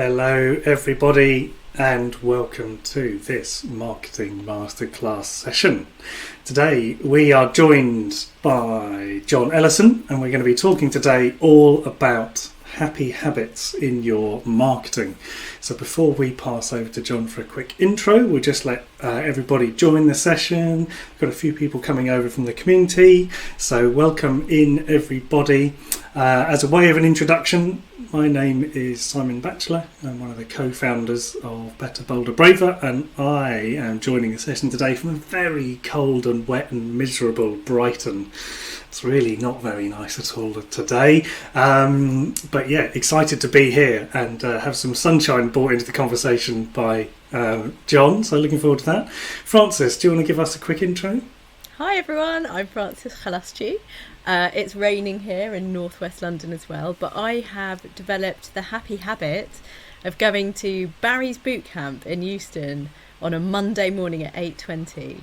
Hello everybody and welcome to this Marketing Masterclass session. Today we are joined by John Ellison and we're going to be talking today all about happy habits in your marketing. So before we pass over to John for a quick intro, we'll just let everybody join the session. We've got a few people coming over from the community, so welcome in everybody. As a way of an introduction, my name is Simon Batchelor. I'm one of the co-founders of Better, Bolder, Braver, and I am joining the session today from a very cold and wet and miserable Brighton. It's really not very nice at all today, but yeah, excited to be here and have some sunshine brought into the conversation by John, so looking forward to that. Francis, do you want to give us a quick intro? Hi everyone, I'm Francis Khalaschi. It's raining here in northwest London as well, but I have developed the happy habit of going to Barry's boot camp in Euston on a Monday morning at 8:20,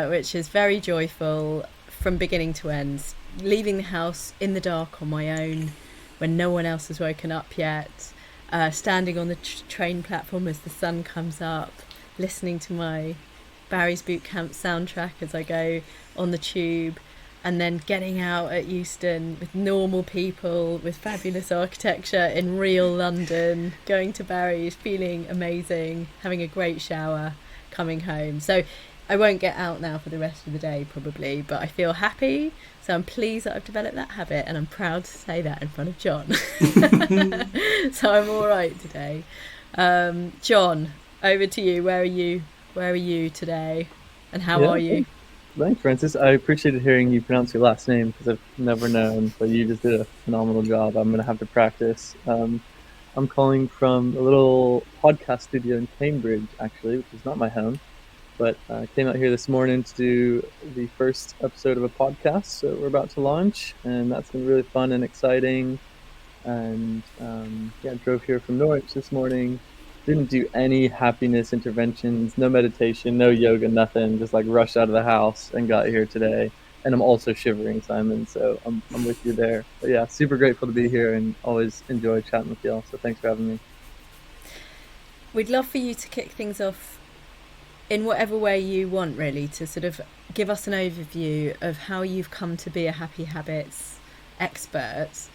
which is very joyful from beginning to end. Leaving the house in the dark on my own when no one else has woken up yet, standing on the train platform as the sun comes up, listening to my Barry's boot camp soundtrack as I go on the tube, and then getting out at Euston with normal people, with fabulous architecture in real London, going to Barry's, feeling amazing, having a great shower, coming home. So I won't get out now for the rest of the day probably, but I feel happy, so I'm pleased that I've developed that habit, and I'm proud to say that in front of John. So I'm all right today. John, over to you. Where are you today, and how are you? Thanks, Francis. I appreciated hearing you pronounce your last name because I've never known, but you just did a phenomenal job. I'm going to have to practice. I'm calling from a little podcast studio in Cambridge, actually, which is not my home, but I came out here this morning to do the first episode of a podcast. So we're about to launch, and that's been really fun and exciting. And I drove here from Norwich this morning. Didn't do any happiness interventions, no meditation, no yoga, nothing. Just like rushed out of the house and got here today. And I'm also shivering, Simon, so I'm with you there. But yeah, super grateful to be here and always enjoy chatting with y'all. So thanks for having me. We'd love for you to kick things off in whatever way you want, really, to sort of give us an overview of how you've come to be a happy habits expert,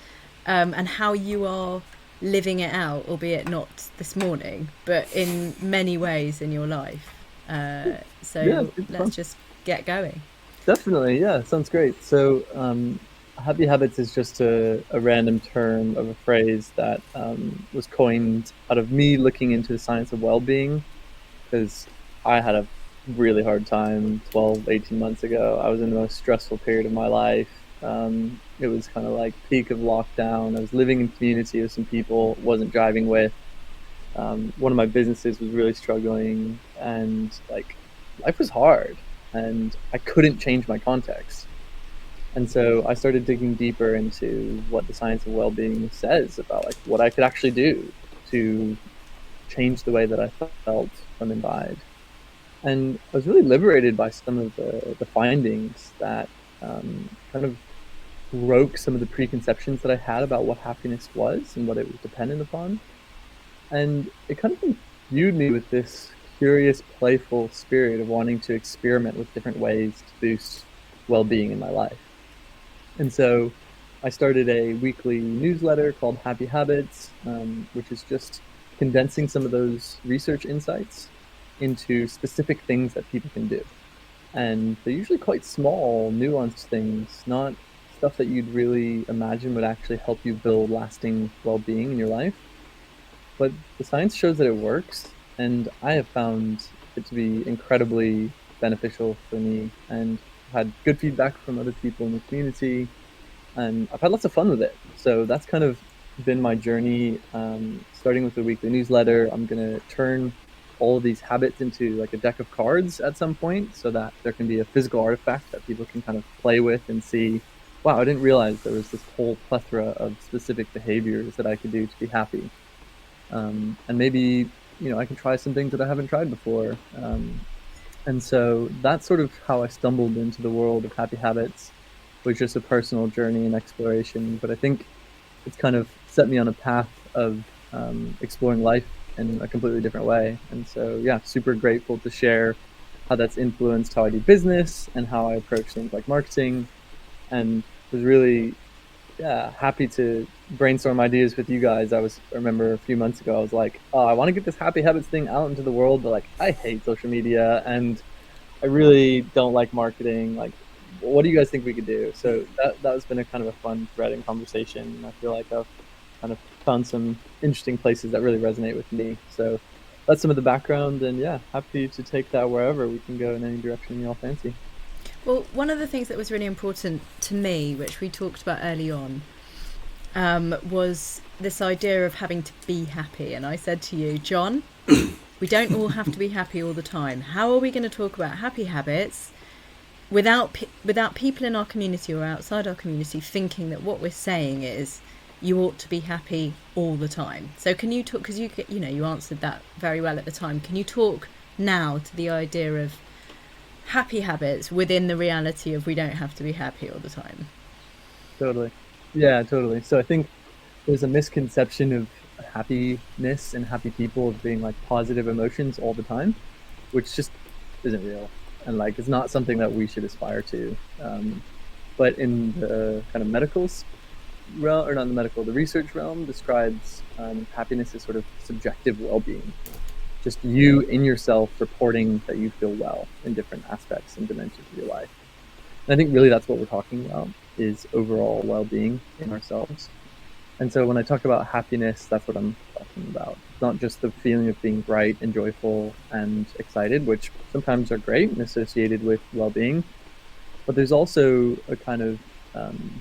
and how you are living it out, albeit not this morning, but in many ways in your life. Let's just get going. Definitely, yeah, sounds great. So happy habits is just a random term of a phrase that was coined out of me looking into the science of well-being, because I had a really hard time 12, 18 months ago. I was in the most stressful period of my life. It was kind of like peak of lockdown. I was living in community with some people, wasn't driving with. One of my businesses was really struggling, and like life was hard, and I couldn't change my context. And so I started digging deeper into what the science of well-being says about like what I could actually do to change the way that I felt from inside. And I was really liberated by some of the findings that kind of broke some of the preconceptions that I had about what happiness was and what it was dependent upon. And it kind of imbued me with this curious, playful spirit of wanting to experiment with different ways to boost well-being in my life. And so I started a weekly newsletter called Happy Habits, which is just condensing some of those research insights into specific things that people can do. And they're usually quite small, nuanced things, not stuff that you'd really imagine would actually help you build lasting well-being in your life. But the science shows that it works, and I have found it to be incredibly beneficial for me, and had good feedback from other people in the community, and I've had lots of fun with it. So that's kind of been my journey, starting with the weekly newsletter. I'm going to turn all of these habits into like a deck of cards at some point, so that there can be a physical artifact that people can kind of play with and see, wow, I didn't realize there was this whole plethora of specific behaviors that I could do to be happy. And maybe, I can try some things that I haven't tried before. And so that's sort of how I stumbled into the world of happy habits, was just a personal journey and exploration. But I think it's kind of set me on a path of exploring life in a completely different way. And so, yeah, super grateful to share how that's influenced how I do business and how I approach things like marketing. And was really, yeah, happy to brainstorm ideas with you guys. I remember a few months ago, I was like, oh, I want to get this happy habits thing out into the world, but like, I hate social media and I really don't like marketing. Like, what do you guys think we could do? So that has been a kind of a fun thread in conversation. I feel like I've kind of found some interesting places that really resonate with me. So that's some of the background, and yeah, happy to take that wherever we can go in any direction you all fancy. Well, one of the things that was really important to me, which we talked about early on, was this idea of having to be happy. And I said to you, John, we don't all have to be happy all the time. How are we going to talk about happy habits without people in our community or outside our community thinking that what we're saying is you ought to be happy all the time? So can you talk, because you answered that very well at the time. Can you talk now to the idea of happy habits within the reality of we don't have to be happy all the time? Totally. Yeah, totally. So I think there's a misconception of happiness and happy people of being like positive emotions all the time, which just isn't real. And like, it's not something that we should aspire to. But in the kind of medicals realm, or not in the medical, the research realm describes happiness as sort of subjective well-being. Just you in yourself reporting that you feel well in different aspects and dimensions of your life. And I think really that's what we're talking about, is overall well-being in ourselves. And so when I talk about happiness, that's what I'm talking about. Not just the feeling of being bright and joyful and excited, which sometimes are great and associated with well-being, but there's also a kind of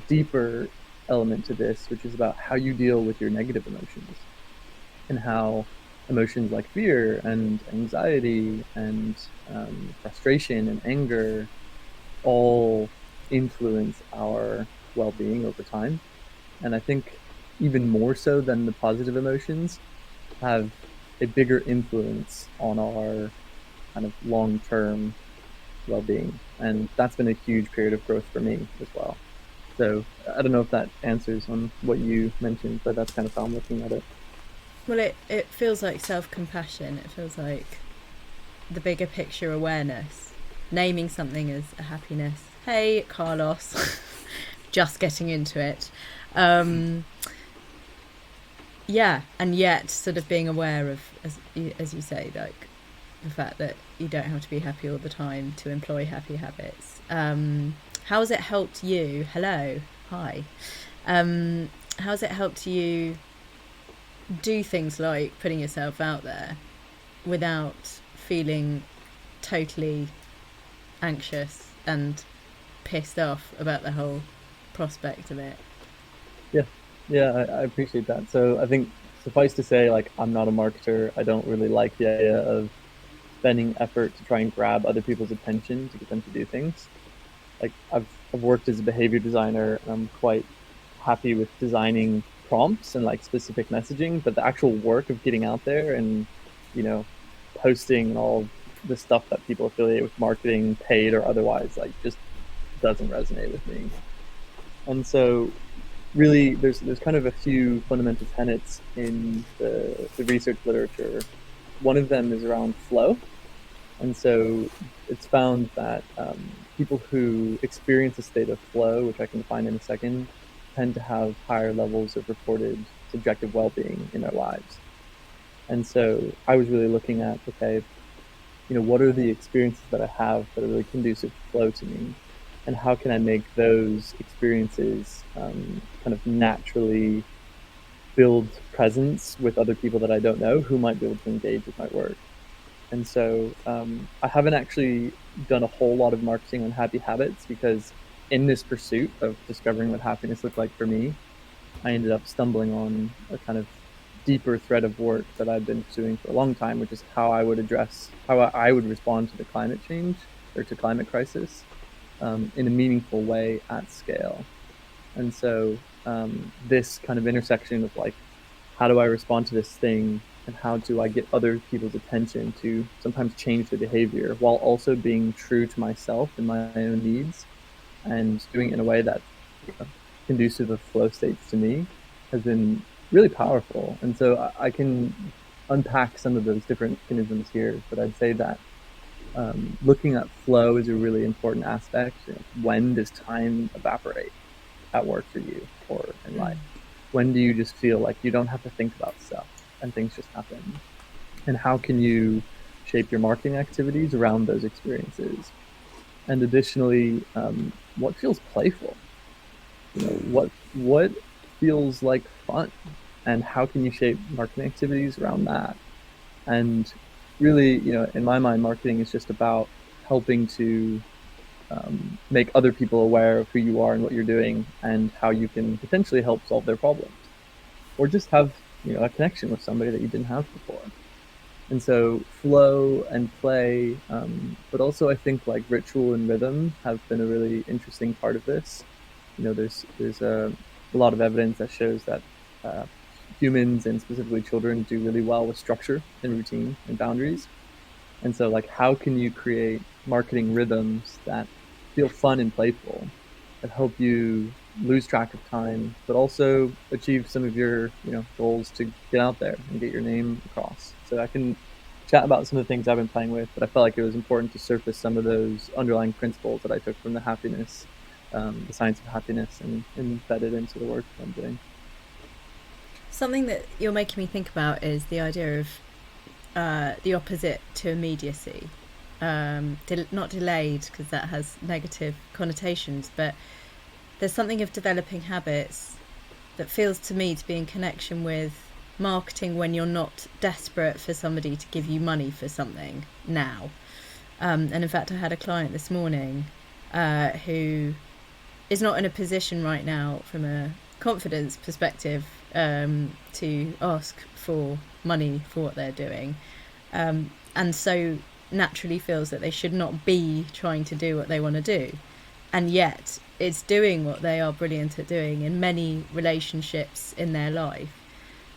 deeper element to this, which is about how you deal with your negative emotions, and how emotions like fear and anxiety and frustration and anger all influence our well-being over time. And I think even more so than the positive emotions, have a bigger influence on our kind of long-term well-being. And that's been a huge period of growth for me as well. So I don't know if that answers on what you mentioned, but that's kind of how I'm looking at it. Well, it feels like self-compassion. It feels like the bigger picture awareness, naming something as a happiness. Hey, Carlos, just getting into it. Yeah, and yet sort of being aware of, as you say, like the fact that you don't have to be happy all the time to employ happy habits. How has it helped you? Hello, hi. How has it helped you do things like putting yourself out there without feeling totally anxious and pissed off about the whole prospect of it? Yeah, I appreciate that. So I think suffice to say, like, I'm not a marketer. I don't really like the idea of spending effort to try and grab other people's attention to get them to do things. Like, I've worked as a behavior designer, and I'm quite happy with designing prompts and like specific messaging, but the actual work of getting out there and, you know, posting and all the stuff that people affiliate with marketing, paid or otherwise, like, just doesn't resonate with me. And so really there's kind of a few fundamental tenets in the research literature. One of them is around flow. And so it's found that people who experience a state of flow, which I can define in a second, tend to have higher levels of reported subjective well-being in their lives. And so I was really looking at, okay, you know, what are the experiences that I have that are really conducive to flow to me? And how can I make those experiences kind of naturally build presence with other people that I don't know who might be able to engage with my work? And so I haven't actually done a whole lot of marketing on happy habits, because in this pursuit of discovering what happiness looked like for me, I ended up stumbling on a kind of deeper thread of work that I've been pursuing for a long time, which is how I would respond to the climate change or to climate crisis in a meaningful way at scale. And so this kind of intersection of like, how do I respond to this thing, and how do I get other people's attention to sometimes change the behavior while also being true to myself and my own needs, and doing it in a way that, you know, conducive of flow states to me, has been really powerful. And so I can unpack some of those different mechanisms here, but I'd say that looking at flow is a really important aspect. You know, when does time evaporate at work for you or in life? When do you just feel like you don't have to think about stuff and things just happen? And how can you shape your marketing activities around those experiences? And additionally, what feels playful? You know, what feels like fun, and how can you shape marketing activities around that? And really, you know, in my mind, marketing is just about helping to make other people aware of who you are and what you're doing, and how you can potentially help solve their problems, or just have, you know, a connection with somebody that you didn't have before. And so flow and play, but also I think like ritual and rhythm have been a really interesting part of this. You know, there's a lot of evidence that shows that uh, humans, and specifically children, do really well with structure and routine and boundaries. And so, like, how can you create marketing rhythms that feel fun and playful, that help you lose track of time, but also achieve some of your, you know, goals to get out there and get your name across? So I can chat about some of the things I've been playing with, but I felt like it was important to surface some of those underlying principles that I took from the science of happiness, and embed it into the work that I'm doing. Something that you're making me think about is the idea of the opposite to immediacy. Not delayed, because that has negative connotations, but there's something of developing habits that feels to me to be in connection with marketing when you're not desperate for somebody to give you money for something now. And in fact, I had a client this morning who is not in a position right now from a confidence perspective to ask for money for what they're doing, and so naturally feels that they should not be trying to do what they want to do, and yet it's doing what they are brilliant at doing in many relationships in their life,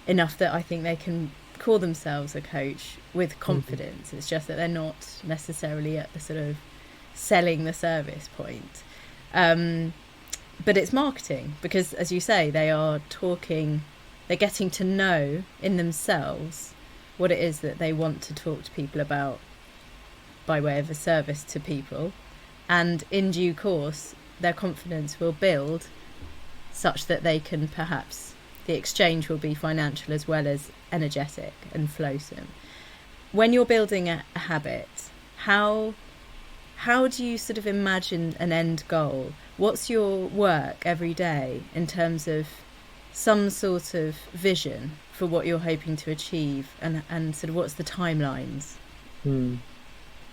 enough that I think they can call themselves a coach with confidence. It's just that they're not necessarily at the sort of selling the service point. But it's marketing, because, as you say, they're getting to know in themselves what it is that they want to talk to people about by way of a service to people. And in due course, their confidence will build such that they can perhaps, the exchange will be financial as well as energetic and flowsome. When you're building a habit, how do you sort of imagine an end goal? What's your work every day in terms of some sort of vision for what you're hoping to achieve, and sort of what's the timelines?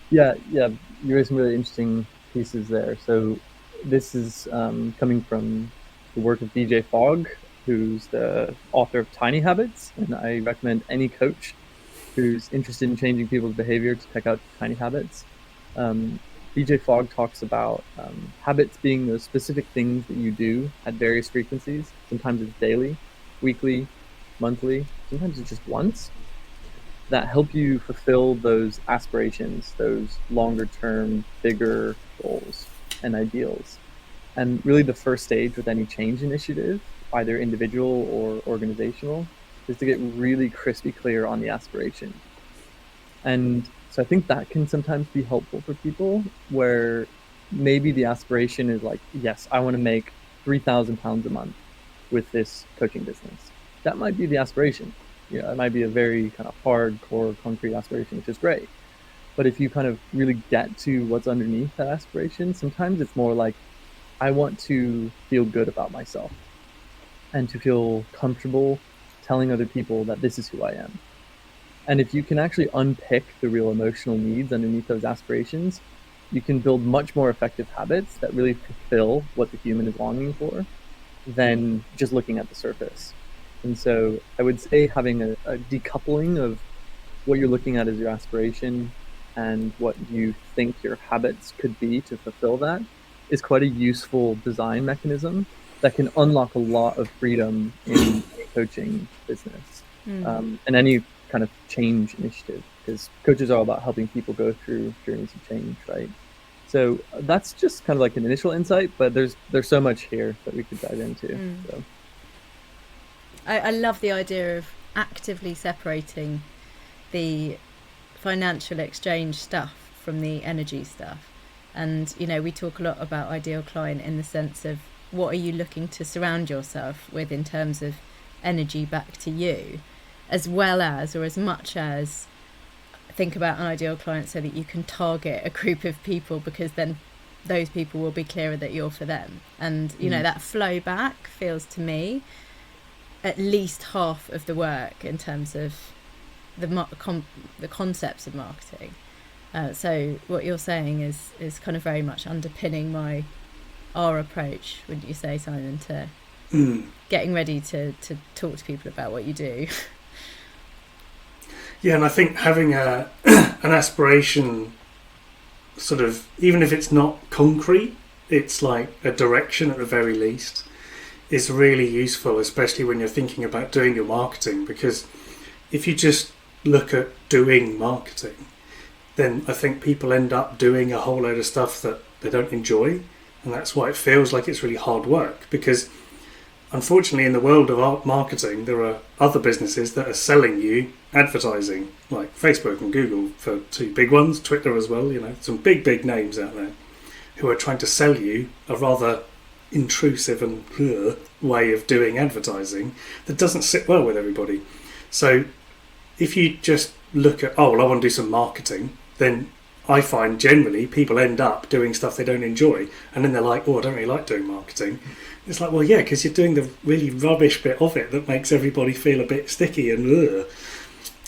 Yeah, you raised some really interesting pieces there. So this is coming from the work of DJ Fogg, who's the author of Tiny Habits, and I recommend any coach who's interested in changing people's behavior to check out Tiny Habits. DJ Fogg talks about habits being those specific things that you do at various frequencies. Sometimes it's daily, weekly, monthly, sometimes it's just once, that help you fulfill those aspirations, those longer term, bigger goals and ideals. And really the first stage with any change initiative, either individual or organizational, is to get really crispy clear on the aspiration. And so I think that can sometimes be helpful for people, where maybe the aspiration is like, yes, I want to make £3,000 a month with this coaching business. That might be the aspiration. You know, it might be a very kind of hardcore, concrete aspiration, which is great. But if you kind of really get to what's underneath that aspiration, sometimes it's more like, I want to feel good about myself and to feel comfortable telling other people that this is who I am. And if you can actually unpick the real emotional needs underneath those aspirations, you can build much more effective habits that really fulfill what the human is longing for than just looking at the surface. And so I would say having a decoupling of what you're looking at as your aspiration and what you think your habits could be to fulfill that is quite a useful design mechanism that can unlock a lot of freedom in coaching business and any kind of change initiative, because coaches are all about helping people go through journeys of change, right? So that's just kind of like an initial insight, but there's so much here that we could dive into. So I love the idea of actively separating the financial exchange stuff from the energy stuff. And, you know, we talk a lot about ideal client in the sense of what are you looking to surround yourself with in terms of energy back to you, as well as, or as much as, think about an ideal client so that you can target a group of people, because then those people will be clearer that you're for them. And, you know, that flow back feels to me at least half of the work in terms of the concepts of marketing. So what you're saying is kind of very much underpinning our approach, wouldn't you say, Simon, to getting ready to talk to people about what you do? Yeah, and I think having an aspiration, sort of, even if it's not concrete, it's like a direction at the very least, is really useful, especially when you're thinking about doing your marketing. Because if you just look at doing marketing, then I think people end up doing a whole load of stuff that they don't enjoy, and that's why it feels like it's really hard work. Because unfortunately, in the world of art marketing, there are other businesses that are selling you advertising, like Facebook and Google for two big ones, Twitter as well, you know, some big names out there who are trying to sell you a rather intrusive and way of doing advertising that doesn't sit well with everybody. So if you just look at, oh, well, I want to do some marketing, then I find generally people end up doing stuff they don't enjoy, and then they're like, oh, I don't really like doing marketing. It's like, well, yeah, because you're doing the really rubbish bit of it that makes everybody feel a bit sticky and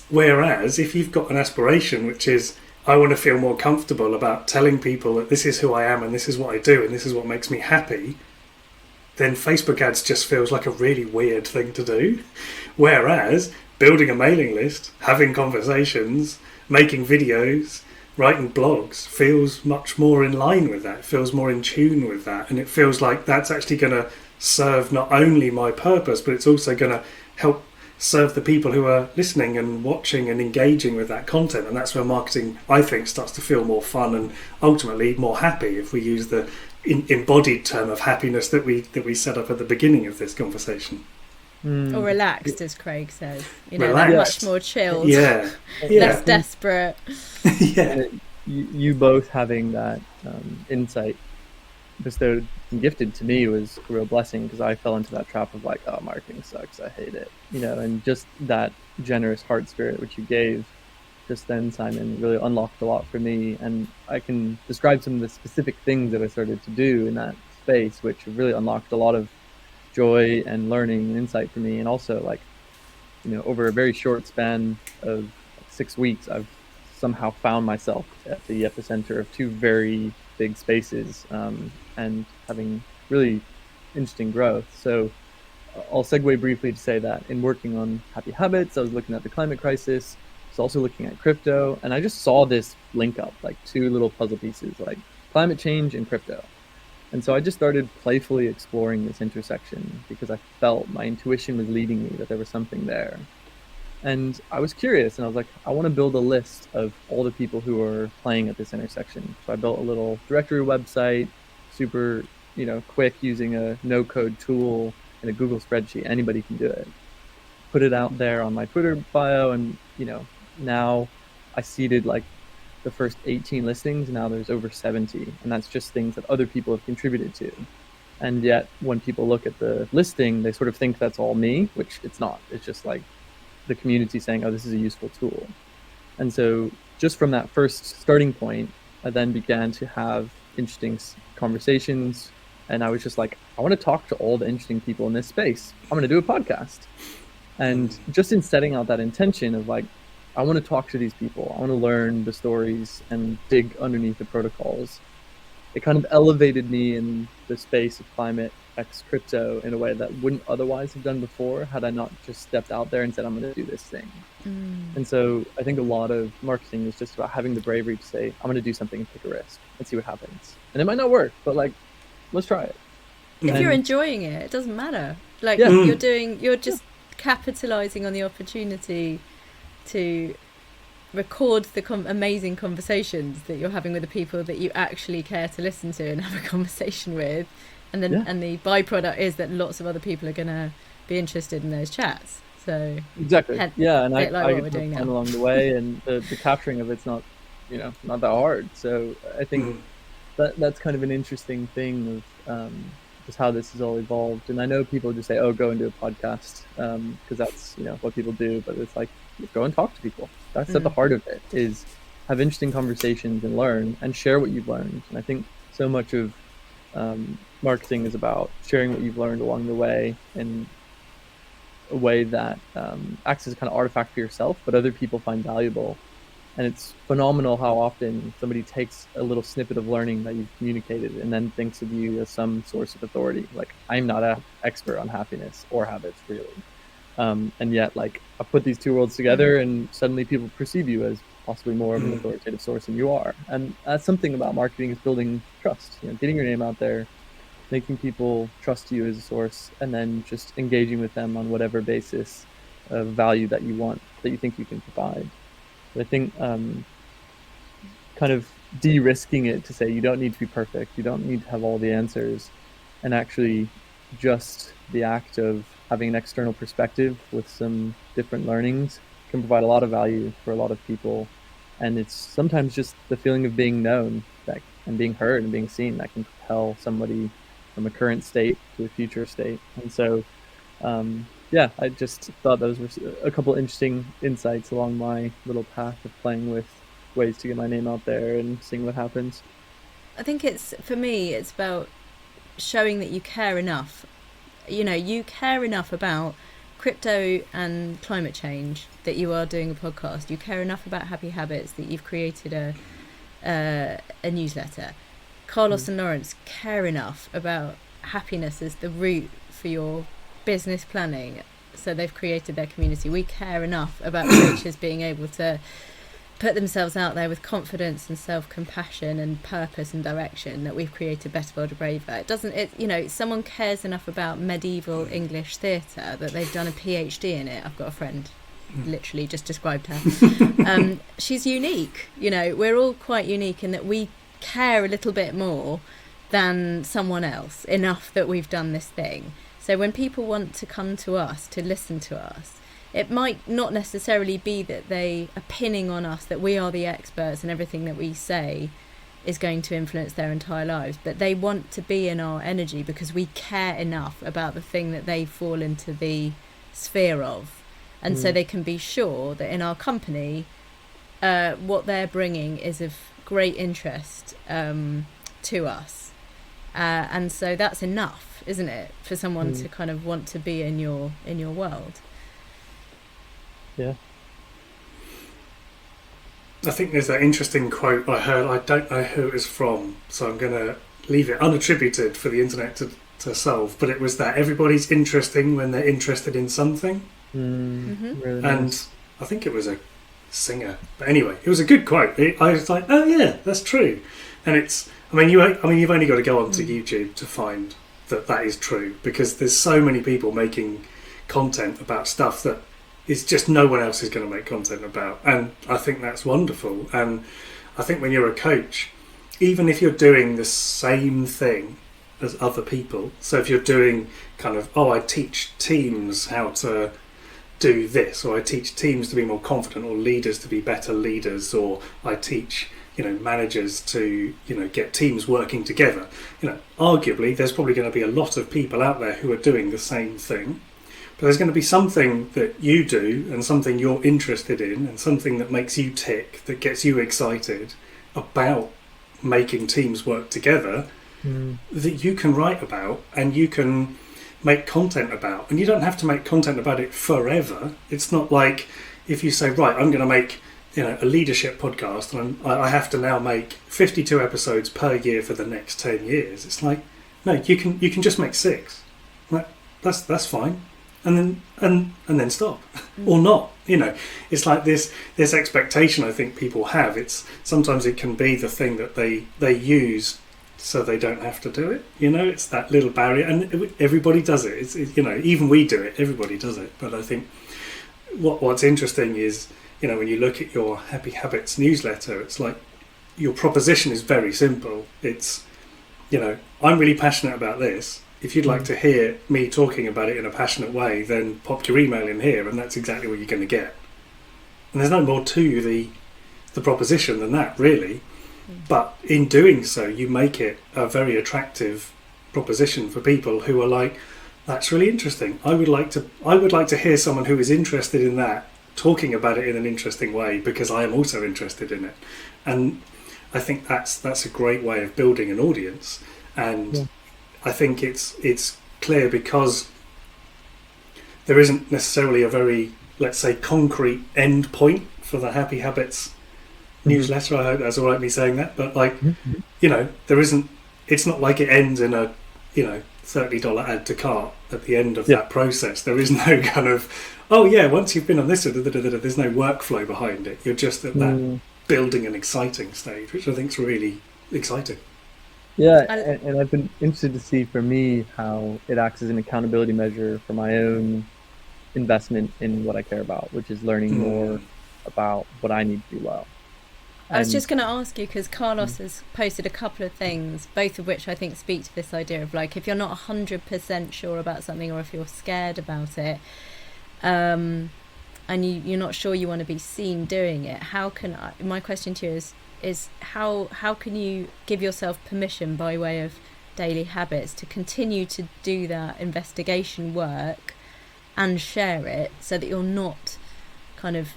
Whereas if you've got an aspiration, which is, I want to feel more comfortable about telling people that this is who I am and this is what I do and this is what makes me happy, then Facebook ads just feels like a really weird thing to do. Whereas building a mailing list, having conversations, making videos, writing blogs feels much more in line with that, feels more in tune with that, and it feels like that's actually going to serve not only my purpose, but it's also going to help serve the people who are listening and watching and engaging with that content. And that's where marketing, I think, starts to feel more fun and ultimately more happy, if we use the embodied term of happiness that we set up at the beginning of this conversation. Or relaxed, as Craig says. You know, relaxed. Much more chilled. Yeah. Less desperate. Yeah. You both having that insight bestowed and gifted to me was a real blessing, because I fell into that trap of like, oh, marketing sucks, I hate it, you know. And just that generous heart spirit which you gave just then, Simon, really unlocked a lot for me. And I can describe some of the specific things that I started to do in that space, which really unlocked a lot of joy and learning and insight for me. And also, like, you know, over a very short span of 6 weeks, I've somehow found myself at the epicenter of two very big spaces, and having really interesting growth. So I'll segue briefly to say that in working on Happy Habits, I was looking at the climate crisis, I was also looking at crypto, and I just saw this link up, like two little puzzle pieces, like climate change and crypto. And so I just started playfully exploring this intersection, because I felt my intuition was leading me that there was something there. And I was curious, and I was like, I want to build a list of all the people who are playing at this intersection. So I built a little directory website, super, you know, quick, using a no-code tool in a Google spreadsheet. Anybody can do it. Put it out there on my Twitter bio, and, you know, now I seeded like the first 18 listings. Now there's over 70, and that's just things that other people have contributed to. And yet when people look at the listing, they sort of think that's all me, which it's not. It's just like the community saying, oh, this is a useful tool. And so just from that first starting point, I then began to have interesting conversations, and I was just like, I want to talk to all the interesting people in this space. I'm going to do a podcast. And just in setting out that intention of like, I want to talk to these people, I want to learn the stories and dig underneath the protocols, it kind of elevated me in the space of climate x crypto in a way that wouldn't otherwise have done before, had I not just stepped out there and said, I'm going to do this thing. And so I think a lot of marketing is just about having the bravery to say, I'm going to do something and take a risk and see what happens. And it might not work, but like, let's try it. If you're enjoying it, it doesn't matter. Like, you're just capitalizing on the opportunity to record the amazing conversations that you're having with the people that you actually care to listen to and have a conversation with. And then and the byproduct is that lots of other people are going to be interested in those chats. So Exactly. Yeah, and a I bit like what get we're to have doing fun now. along the way, and the capturing of it's not, not that hard. So I think that's kind of an interesting thing of just how this has all evolved. And I know people just say, "Oh, go and do a podcast," because that's what people do. But it's like, go and talk to people. That's at the heart of it. Is have interesting conversations and learn and share what you've learned. And I think so much of marketing is about sharing what you've learned along the way in a way that acts as a kind of artifact for yourself, but other people find valuable. And it's phenomenal how often somebody takes a little snippet of learning that you've communicated and then thinks of you as some source of authority. Like, I'm not an expert on happiness or habits, really. And yet, like, I put these two worlds together and suddenly people perceive you as possibly more of an authoritative source than you are. And that's something about marketing, is building trust, getting your name out there, making people trust you as a source, and then just engaging with them on whatever basis of value that you want, that you think you can provide. But I think kind of de-risking it to say you don't need to be perfect, you don't need to have all the answers, and actually just the act of having an external perspective with some different learnings can provide a lot of value for a lot of people. And it's sometimes just the feeling of being known and being heard and being seen that can propel somebody from a current state to a future state. And so I just thought those were a couple interesting insights along my little path of playing with ways to get my name out there and seeing what happens. I think for me, it's about showing that you care enough. You care enough about crypto and climate change that you are doing a podcast. You care enough about happy habits that you've created a newsletter. Carlos and Lawrence care enough about happiness as the root for your business planning, so they've created their community. We care enough about coaches being able to put themselves out there with confidence and self-compassion and purpose and direction that we've created Better, Bolder, Braver. Someone cares enough about medieval English theatre that they've done a PhD in it. I've got a friend, literally just described her. She's unique. We're all quite unique in that we care a little bit more than someone else, enough that we've done this thing. So when people want to come to us, to listen to us, it might not necessarily be that they are pinning on us that we are the experts and everything that we say is going to influence their entire lives, but they want to be in our energy because we care enough about the thing that they fall into the sphere of. And so they can be sure that in our company, what they're bringing is of great interest to us. And so that's enough, isn't it, for someone to kind of want to be in your world. Yeah. I think there's that interesting quote I heard. I don't know who it was from, so I'm going to leave it unattributed for the internet to solve. But it was that everybody's interesting when they're interested in something. Really nice. And I think it was a singer. But anyway, it was a good quote. I was like, oh yeah, that's true. And you've only got to go onto YouTube to find that is true, because there's so many people making content about stuff that is just no one else is going to make content about. And I think that's wonderful. And I think when you're a coach, even if you're doing the same thing as other people, so if you're doing kind of, I teach teams how to do this, or I teach teams to be more confident, or leaders to be better leaders, or I teach managers to get teams working together, arguably there's probably going to be a lot of people out there who are doing the same thing. But there's going to be something that you do and something you're interested in and something that makes you tick, that gets you excited about making teams work together, that you can write about and you can make content about. And you don't have to make content about it forever. It's not like if you say, right, I'm going to make a leadership podcast and I have to now make 52 episodes per year for the next 10 years. It's like, no, you can just make 6. Like, that's fine. And then stop or not. It's like this expectation I think people have. Sometimes it can be the thing that they use so they don't have to do it. It's that little barrier, and everybody does it. It's even we do it. Everybody does it. But I think what's interesting is when you look at your Happy Habits newsletter, it's like your proposition is very simple. It's I'm really passionate about this. if you'd like to hear me talking about it in a passionate way, then pop your email in here, and that's exactly what you're going to get. And there's no more to the proposition than that, really. But in doing so, you make it a very attractive proposition for people who are like, that's really interesting. I would like to hear someone who is interested in that talking about it in an interesting way, because I am also interested in it. And I think that's a great way of building an audience. And I think it's clear, because there isn't necessarily a very, let's say, concrete end point for the Happy Habits newsletter. I hope that's all right me saying that, but like, there isn't, it's not like it ends in a, $30 add to cart at the end of that process. There is no kind of, once you've been on this, there's no workflow behind it. You're just at that building an exciting stage, which I think is really exciting. Yeah, and I've been interested to see for me how it acts as an accountability measure for my own investment in what I care about, which is learning more about what I need to do well. I was just going to ask you, because Carlos has posted a couple of things, both of which I think speak to this idea of like, if you're not 100% sure about something, or if you're scared about it, and you're not sure you want to be seen doing it, my question to you is how can you give yourself permission by way of daily habits to continue to do that investigation work and share it, so that you're not kind of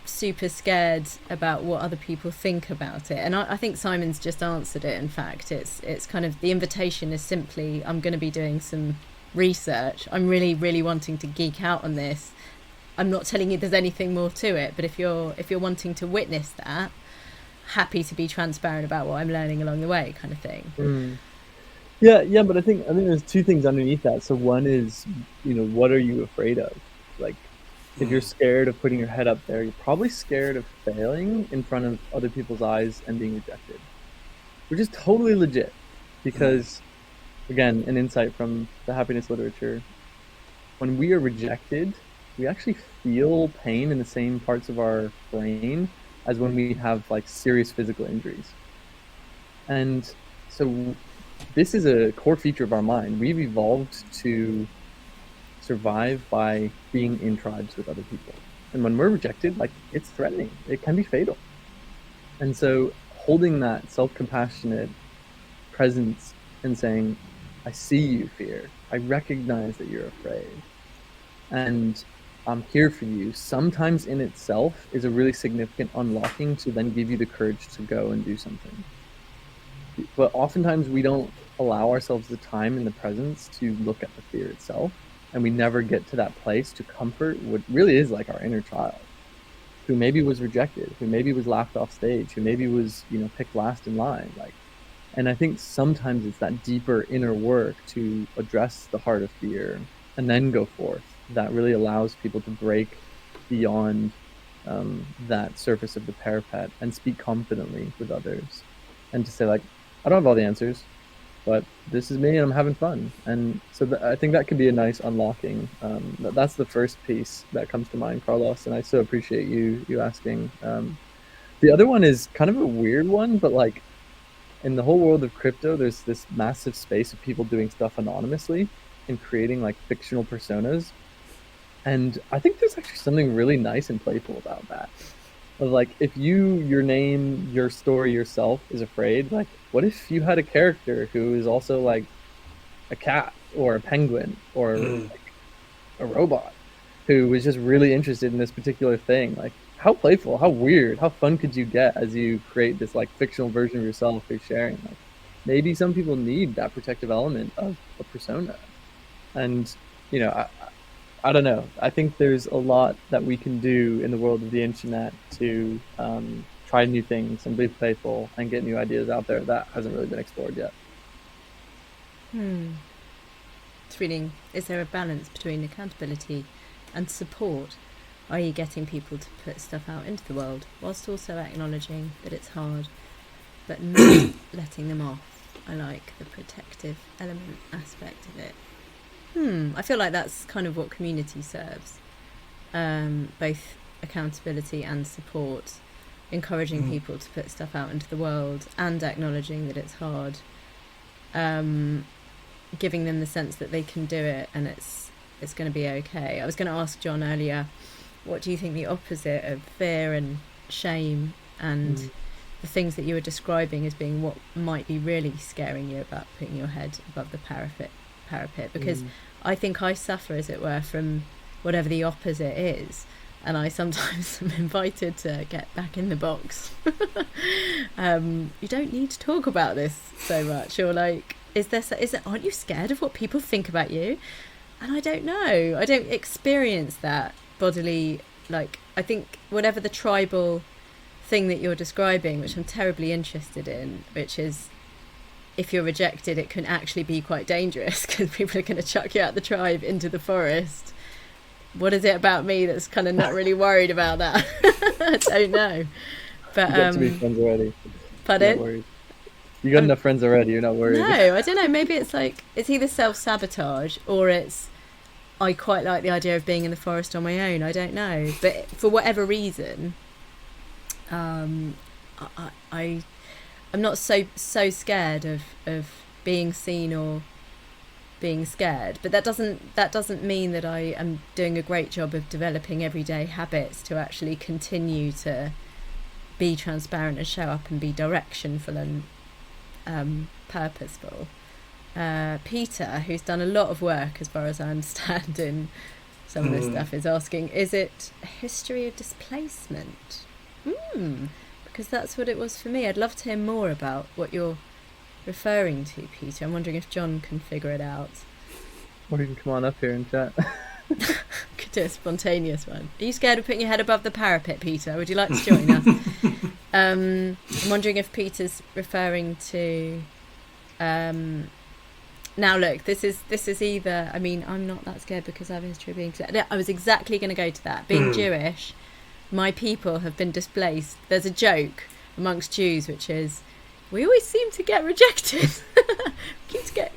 super scared about what other people think about it? And I think Simon's just answered it. In fact, it's kind of, the invitation is simply, I'm going to be doing some research, I'm really, really wanting to geek out on this. I'm not telling you there's anything more to it, but if you're wanting to witness that, happy to be transparent about what I'm learning along the way, kind of thing. Yeah, but I think there's two things underneath that. So one is, what are you afraid of? Like, if you're scared of putting your head up there, you're probably scared of failing in front of other people's eyes and being rejected, which is totally legit. Because, again, an insight from the happiness literature, when we are rejected, we actually feel pain in the same parts of our brain as when we have like serious physical injuries. And so this is a core feature of our mind. We've evolved to survive by being in tribes with other people. And when we're rejected, like, it's threatening. It can be fatal. And so holding that self-compassionate presence and saying, I see you, fear. I recognize that you're afraid. And I'm here for you, sometimes in itself is a really significant unlocking to then give you the courage to go and do something. But oftentimes we don't allow ourselves the time in the presence to look at the fear itself. And we never get to that place to comfort what really is like our inner child, who maybe was rejected, who maybe was laughed off stage, who maybe was, picked last in line. And I think sometimes it's that deeper inner work to address the heart of fear and then go forth that really allows people to break beyond that surface of the parapet and speak confidently with others, and to say, like, I don't have all the answers, but this is me and I'm having fun. And so I think that could be a nice unlocking. That's the first piece that comes to mind, Carlos, and I so appreciate you asking. The other one is kind of a weird one, but like, in the whole world of crypto, there's this massive space of people doing stuff anonymously and creating like fictional personas. And I think there's actually something really nice and playful about that. Of like, if your name, your story, yourself is afraid, like, what if you had a character who is also like a cat or a penguin or like a robot who was just really interested in this particular thing? Like, how playful, how weird, how fun could you get as you create this like fictional version of yourself you're sharing? Like, maybe some people need that protective element of a persona. And, I don't know. I think there's a lot that we can do in the world of the internet to try new things and be playful and get new ideas out there that hasn't really been explored yet. It's really, is there a balance between accountability and support? Are you getting people to put stuff out into the world whilst also acknowledging that it's hard, but not letting them off? I like the protective element aspect of it. I feel like that's kind of what community serves, both accountability and support, encouraging people to put stuff out into the world and acknowledging that it's hard. giving them the sense that they can do it and it's going to be okay. I was going to ask John earlier, what do you think the opposite of fear and shame and the things that you were describing as being what might be really scaring you about putting your head above the parapet? Because I think I suffer, as it were, from whatever the opposite is, and I sometimes am invited to get back in the box. You don't need to talk about this so much, or like, aren't you scared of what people think about you? And I don't know, I don't experience that bodily. Like, I think whatever the tribal thing that you're describing, which I'm terribly interested in, which is if you're rejected, it can actually be quite dangerous because people are going to chuck you out the tribe into the forest. What is it about me that's kind of not really worried about that? I don't know. But you got to be friends already. Pardon? You got enough friends already, you're not worried. No, I don't know. Maybe it's like, it's either self-sabotage or it's, I quite like the idea of being in the forest on my own. I don't know. But for whatever reason, I'm not so scared of being seen or being scared, but that doesn't mean that I am doing a great job of developing everyday habits to actually continue to be transparent and show up and be directionful and purposeful. Peter, who's done a lot of work as far as I understand in some of this stuff, is asking, is it a history of displacement? Because that's what it was for me. I'd love to hear more about what you're referring to, Peter. I'm wondering if John can figure it out. Or you can come on up here and chat. Could do a spontaneous one. Are you scared of putting your head above the parapet, Peter? Would you like to join us? I'm wondering if Peter's referring to... Now look, this is either... I mean, I'm not that scared because I have a history of being... I was exactly going to go to that. Being Jewish... My people have been displaced. There's a joke amongst Jews, which is, we always seem to get rejected.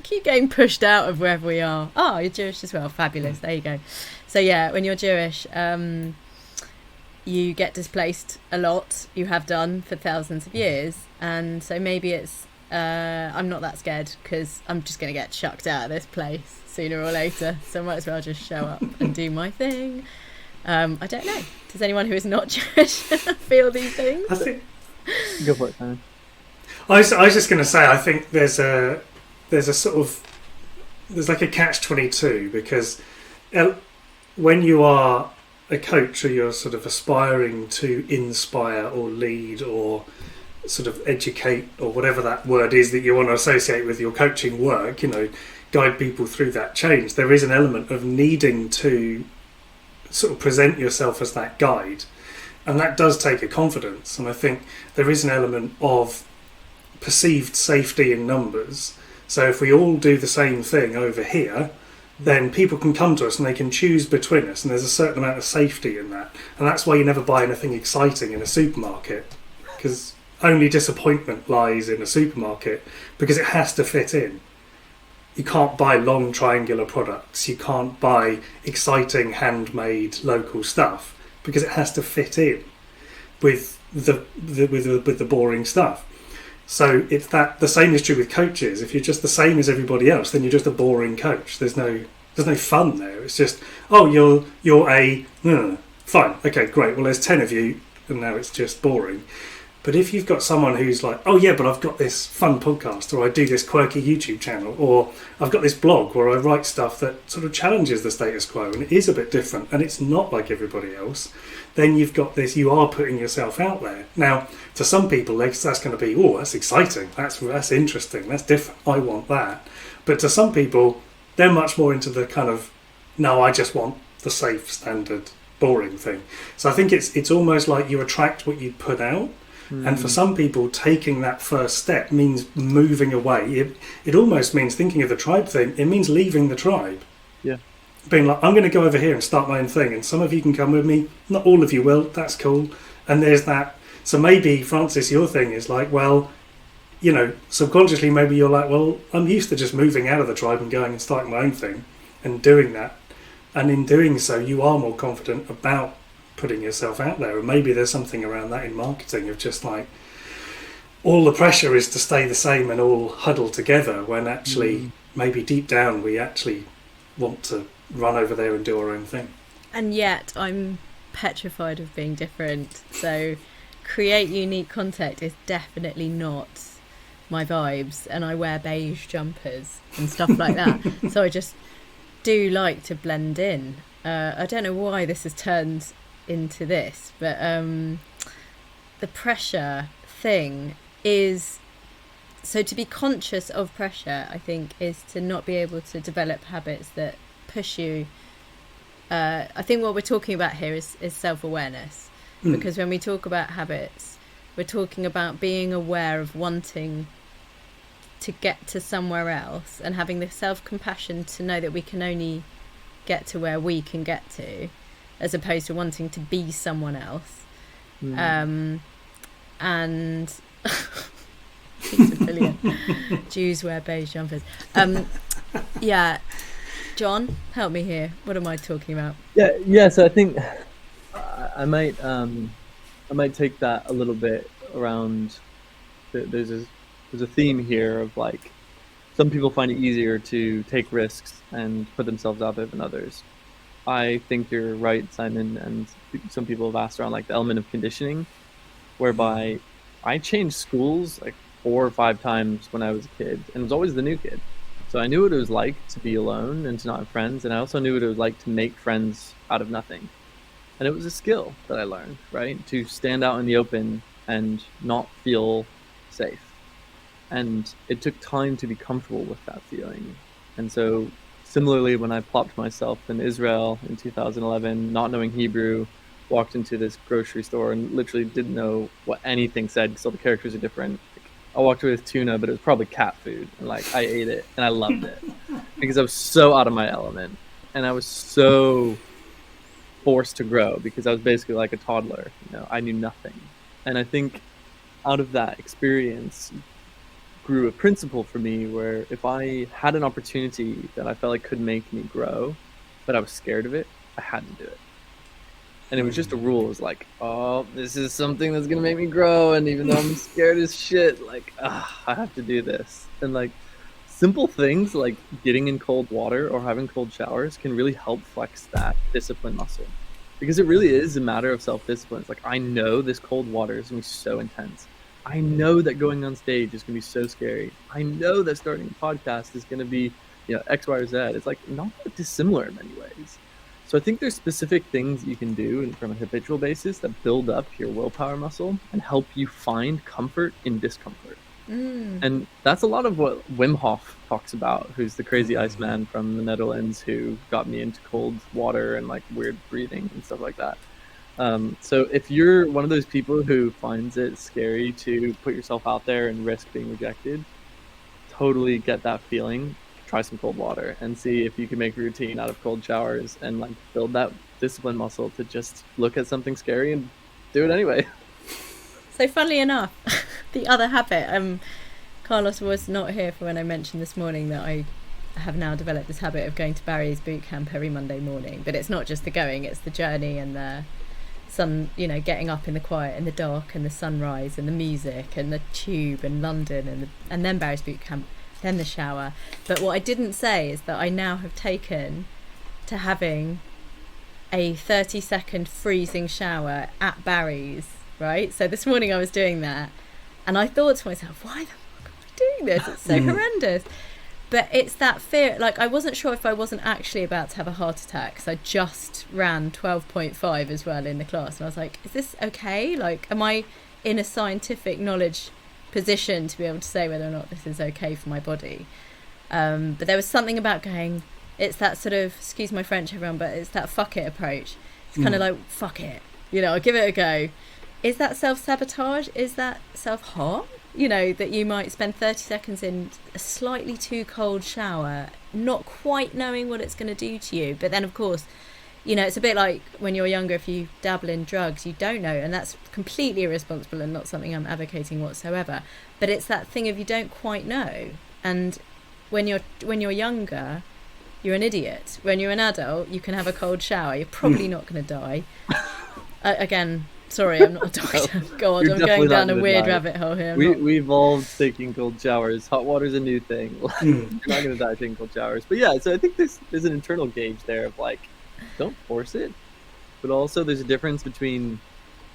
keep getting pushed out of wherever we are. Oh, you're Jewish as well. Fabulous. There you go. So yeah, when you're Jewish, you get displaced a lot. You have done for thousands of years. And so maybe it's, I'm not that scared because I'm just going to get chucked out of this place sooner or later. So I might as well just show up and do my thing. I don't know. Does anyone who is not Jewish feel these things? I think. Go for it, Simon. I was just going to say, I think there's a sort of, there's like a catch-22 because when you are a coach or you're sort of aspiring to inspire or lead or sort of educate or whatever that word is that you want to associate with your coaching work, guide people through that change, there is an element of needing to sort of present yourself as that guide, and that does take a confidence. And I think there is an element of perceived safety in numbers. So if we all do the same thing over here, then people can come to us and they can choose between us, and there's a certain amount of safety in that. And that's why you never buy anything exciting in a supermarket, because only disappointment lies in a supermarket, because it has to fit in. You can't buy long triangular products. You can't buy exciting handmade local stuff because it has to fit in with the boring stuff. So it's that the same is true with coaches. If you're just the same as everybody else, then you're just a boring coach. There's no fun there. It's just, oh, you're a fine, okay, great. Well, there's 10 of you, and now it's just boring. But if you've got someone who's like, oh yeah, but I've got this fun podcast, or I do this quirky YouTube channel, or I've got this blog where I write stuff that sort of challenges the status quo and it is a bit different and it's not like everybody else, then you've got this, you are putting yourself out there. Now, to some people, that's going to be, oh, that's exciting, that's interesting, that's different, I want that. But to some people, they're much more into the kind of, no, I just want the safe, standard, boring thing. So I think it's almost like you attract what you put out. And for some people, taking that first step means moving away. It almost means, thinking of the tribe thing, it means leaving the tribe. Yeah. Being like, I'm going to go over here and start my own thing, and some of you can come with me. Not all of you will, that's cool. And there's that. So maybe, Francis, your thing is like, well, subconsciously maybe you're like, well, I'm used to just moving out of the tribe and going and starting my own thing and doing that. And in doing so, you are more confident about putting yourself out there. And maybe there's something around that in marketing of just like, all the pressure is to stay the same and all huddle together, when actually maybe deep down we actually want to run over there and do our own thing. And yet I'm petrified of being different. So create unique content is definitely not my vibes, and I wear beige jumpers and stuff like that. So I just do like to blend in. I don't know why this has turned into this, but the pressure thing is, so to be conscious of pressure, I think, is to not be able to develop habits that push you. I think what we're talking about here is self-awareness, because when we talk about habits, we're talking about being aware of wanting to get to somewhere else and having the self-compassion to know that we can only get to where we can get to, as opposed to wanting to be someone else. And these are brilliant. Jews wear beige jumpers. Yeah, John, help me here. What am I talking about? Yeah. So I think I might take that a little bit around. There's a theme here of like, some people find it easier to take risks and put themselves out there than others. I think you're right, Simon, and some people have asked around like the element of conditioning, whereby I changed schools like 4 or 5 times when I was a kid, and was always the new kid. So I knew what it was like to be alone and to not have friends, and I also knew what it was like to make friends out of nothing. And it was a skill that I learned, right? To stand out in the open and not feel safe. And it took time to be comfortable with that feeling. And so similarly, when I plopped myself in Israel in 2011, not knowing Hebrew, walked into this grocery store and literally didn't know what anything said because all the characters are different. I walked away with tuna, but it was probably cat food. And like, I ate it and I loved it because I was so out of my element. And I was so forced to grow because I was basically like a toddler. You know, I knew nothing. And I think out of that experience grew a principle for me where if I had an opportunity that I felt like could make me grow, but I was scared of it, I had to do it. And it was just a rule. It was like, oh, this is something that's going to make me grow. And even though I'm scared as shit, like, I have to do this. And like simple things like getting in cold water or having cold showers can really help flex that discipline muscle. Because it really is a matter of self-discipline. It's like, I know this cold water is going to be so intense. I know that going on stage is going to be so scary. I know that starting a podcast is going to be, X, Y, or Z. It's like not that dissimilar in many ways. So I think there's specific things you can do from a habitual basis that build up your willpower muscle and help you find comfort in discomfort. And that's a lot of what Wim Hof talks about, who's the crazy Iceman from the Netherlands who got me into cold water and like weird breathing and stuff like that. So if you're one of those people who finds it scary to put yourself out there and risk being rejected, totally get that feeling. Try some cold water and see if you can make a routine out of cold showers and like build that discipline muscle to just look at something scary and do it anyway. So funnily enough, the other habit, Carlos was not here for when I mentioned this morning that I have now developed this habit of going to Barry's boot camp every Monday morning. But it's not just the going, it's the journey and the sun, getting up in the quiet, in the dark, and the sunrise and the music and the tube and London and then Barry's boot camp, then the shower. But what I didn't say is that I now have taken to having a 30-second freezing shower at Barry's, right? So this morning I was doing that and I thought to myself, why the fuck am I doing this? It's so horrendous. But it's that fear, like I wasn't sure if I wasn't actually about to have a heart attack because I just ran 12.5 as well in the class. And I was like, is this okay? Like, am I in a scientific knowledge position to be able to say whether or not this is okay for my body? But there was something about going, it's that sort of, excuse my French everyone, but it's that fuck it approach. It's kind of like, fuck it, I'll give it a go. Is that self-sabotage? Is that self-harm? That you might spend 30 seconds in a slightly too cold shower, not quite knowing what it's going to do to you. But then, of course, it's a bit like when you're younger, if you dabble in drugs, you don't know. And that's completely irresponsible and not something I'm advocating whatsoever. But it's that thing of you don't quite know. And when you're younger, you're an idiot. When you're an adult, you can have a cold shower. You're probably not going to die. Again, Sorry, I'm not a doctor. God, You're I'm definitely going down not a gonna weird die. rabbit hole here. We evolved taking cold showers. Hot water's a new thing. You're not gonna die taking cold showers. But yeah, so I think there's an internal gauge there of like, don't force it. But also there's a difference between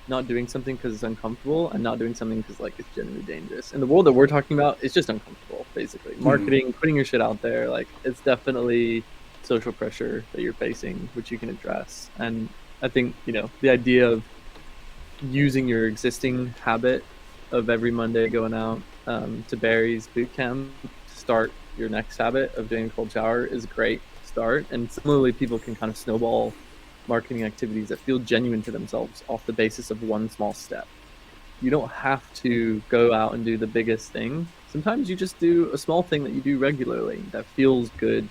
not doing something because it's uncomfortable and not doing something because like it's genuinely dangerous. And the world that we're talking about is just uncomfortable, basically. Marketing, putting your shit out there, like it's definitely social pressure that you're facing, which you can address. And I think, the idea of using your existing habit of every Monday going out to Barry's boot camp to start your next habit of doing a cold shower is a great start. And similarly, people can kind of snowball marketing activities that feel genuine to themselves off the basis of one small step. You don't have to go out and do the biggest thing. Sometimes you just do a small thing that you do regularly that feels good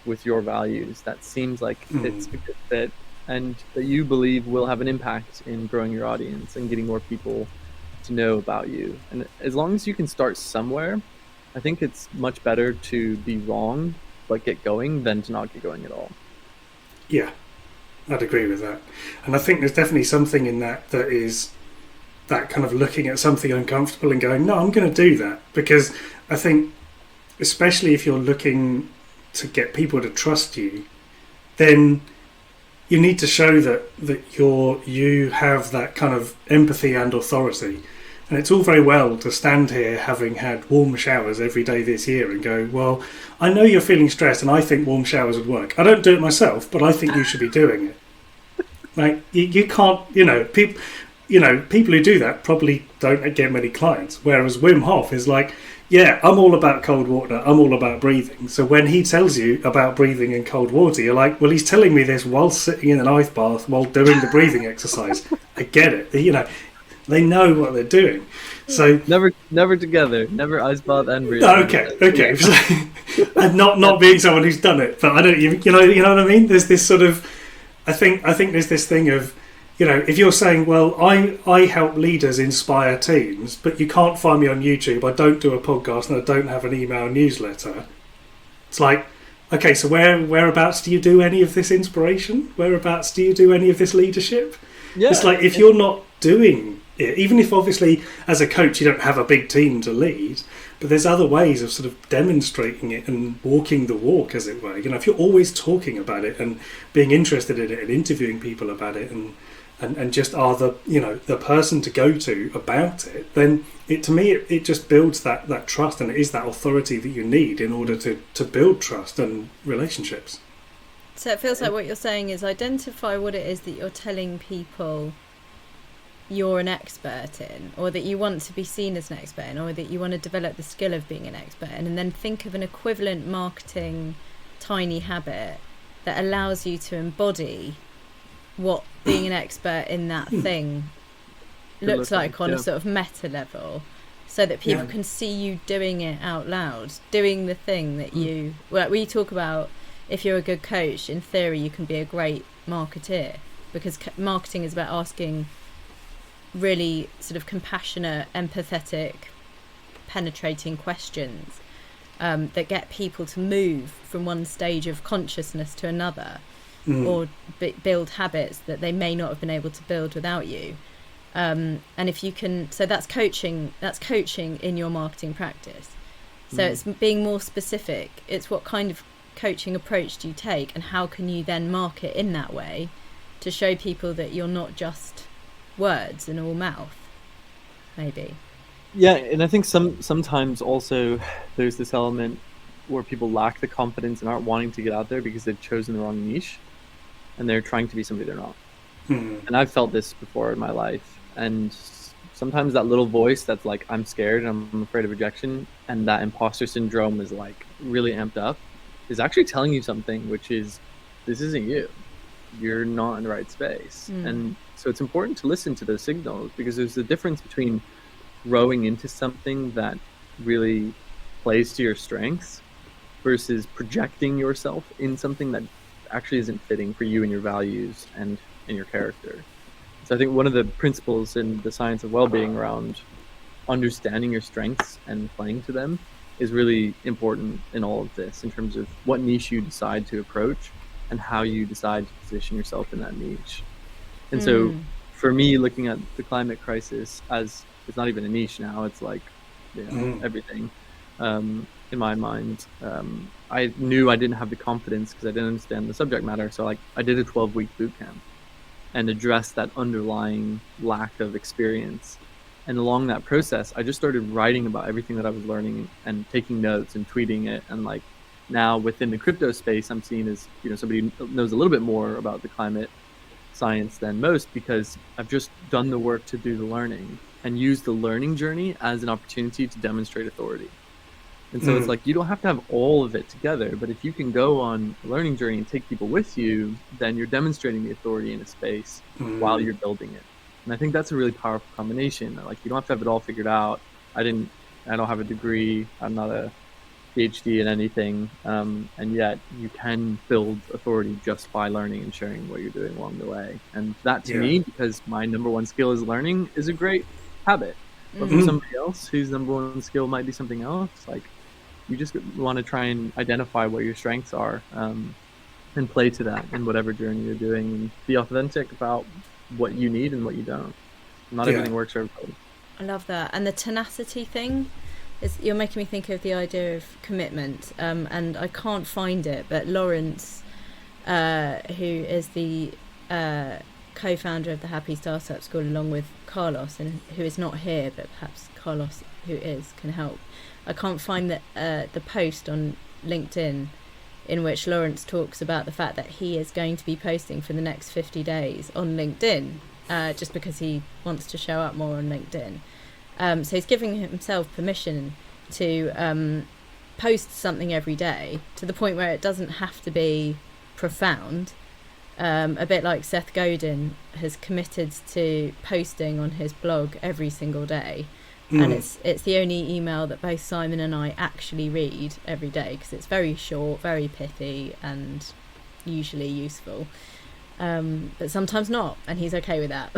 with your values, that seems like it's a good fit, and that you believe will have an impact in growing your audience and getting more people to know about you. And as long as you can start somewhere, I think it's much better to be wrong but get going than to not get going at all. Yeah, I'd agree with that. And I think there's definitely something in that is that kind of looking at something uncomfortable and going, no, I'm going to do that. Because I think, especially if you're looking to get people to trust you, then you need to show that you have that kind of empathy and authority. And it's all very well to stand here having had warm showers every day this year and go, well, I know you're feeling stressed and I think warm showers would work. I don't do it myself, but I think you should be doing it. Like, you can't, people who do that probably don't get many clients. Whereas Wim Hof is like, yeah, I'm all about cold water. I'm all about breathing. So when he tells you about breathing in cold water, you're like, well, he's telling me this while sitting in an ice bath while doing the breathing exercise. I get it. They know what they're doing. So never together, never ice bath and breathing. Okay. And not being someone who's done it, but I don't. You know what I mean. There's this sort of, I think there's this thing of, if you're saying, well, I help leaders inspire teams, but you can't find me on YouTube, I don't do a podcast, and I don't have an email newsletter. It's like, okay, so whereabouts do you do any of this inspiration? Whereabouts do you do any of this leadership? Yeah. It's like, if you're not doing it, even if obviously as a coach you don't have a big team to lead, but there's other ways of sort of demonstrating it and walking the walk, as it were. If you're always talking about it and being interested in it and interviewing people about it and just are the person to go to about it, then it just builds that trust, and it is that authority that you need in order to build trust and relationships. So it feels like what you're saying is identify what it is that you're telling people you're an expert in, or that you want to be seen as an expert in, or that you want to develop the skill of being an expert in, and then think of an equivalent marketing tiny habit that allows you to embody what being an expert in that thing looks like on a sort of meta level, so that people can see you doing it out loud, doing the thing that we talk about. If you're a good coach, in theory you can be a great marketeer, because marketing is about asking really sort of compassionate, empathetic, penetrating questions that get people to move from one stage of consciousness to another, or build habits that they may not have been able to build without you. And if you can, so that's coaching in your marketing practice. So it's being more specific. It's what kind of coaching approach do you take, and how can you then market in that way to show people that you're not just words and all mouth, maybe. Yeah, and I think sometimes also there's this element where people lack the confidence and aren't wanting to get out there because they've chosen the wrong niche and they're trying to be somebody they're not. And I've felt this before in my life, and sometimes that little voice that's like, I'm scared and I'm afraid of rejection, and that imposter syndrome is like really amped up, is actually telling you something, which is, this isn't you. You're not in the right space. And so it's important to listen to those signals, because there's a difference between growing into something that really plays to your strengths versus projecting yourself in something that actually isn't fitting for you and your values and your character. So I think one of the principles in the science of well-being around understanding your strengths and playing to them is really important in all of this, in terms of what niche you decide to approach and how you decide to position yourself in that niche. And so for me, looking at the climate crisis as it's not even a niche now, it's like, everything. In my mind, I knew I didn't have the confidence because I didn't understand the subject matter. So like I did a 12-week boot camp and addressed that underlying lack of experience. And along that process, I just started writing about everything that I was learning and taking notes and tweeting it. And like now within the crypto space, I'm seen as, somebody who knows a little bit more about the climate science than most, because I've just done the work to do the learning and use the learning journey as an opportunity to demonstrate authority. And so it's like, you don't have to have all of it together, but if you can go on a learning journey and take people with you, then you're demonstrating the authority in a space while you're building it. And I think that's a really powerful combination. Like, you don't have to have it all figured out. I don't have a degree. I'm not a PhD in anything. And yet you can build authority just by learning and sharing what you're doing along the way. And that to me, because my number one skill is learning, is a great habit. But for somebody else whose number one skill might be something else, like, you just want to try and identify what your strengths are, and play to that in whatever journey you're doing, and be authentic about what you need and what you don't. Not everything works for everybody. I love that. And the tenacity thing, you're making me think of the idea of commitment, and I can't find it, but Lawrence, who is the co-founder of the Happy Startup School, along with Carlos, and who is not here, but perhaps Carlos, who is, can help. I can't find the post on LinkedIn in which Lawrence talks about the fact that he is going to be posting for the next 50 days on LinkedIn, just because he wants to show up more on LinkedIn. So he's giving himself permission to post something every day, to the point where it doesn't have to be profound. A bit like Seth Godin has committed to posting on his blog every single day. And it's the only email that both Simon and I actually read every day, because it's very short, very pithy, and usually useful. But sometimes not, and he's okay with that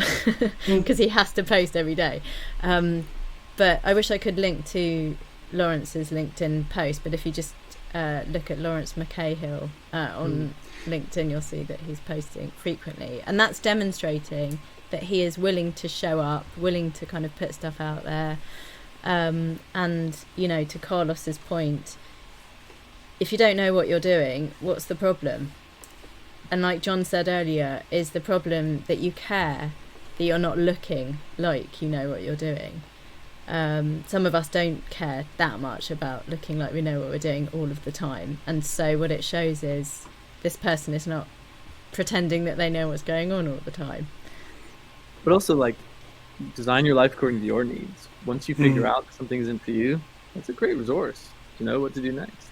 because he has to post every day. But I wish I could link to Lawrence's LinkedIn post, but if you just look at Lawrence McCahill on LinkedIn, you'll see that he's posting frequently, and that's demonstrating that he is willing to show up, willing to kind of put stuff out there. And, to Carlos's point, if you don't know what you're doing, what's the problem? And like John said earlier, is the problem that you care, that you're not looking like you know what you're doing. Some of us don't care that much about looking like we know what we're doing all of the time. And so what it shows is this person is not pretending that they know what's going on all the time. But also, like, design your life according to your needs. Once you figure out that something isn't for you, that's a great resource to know what to do next.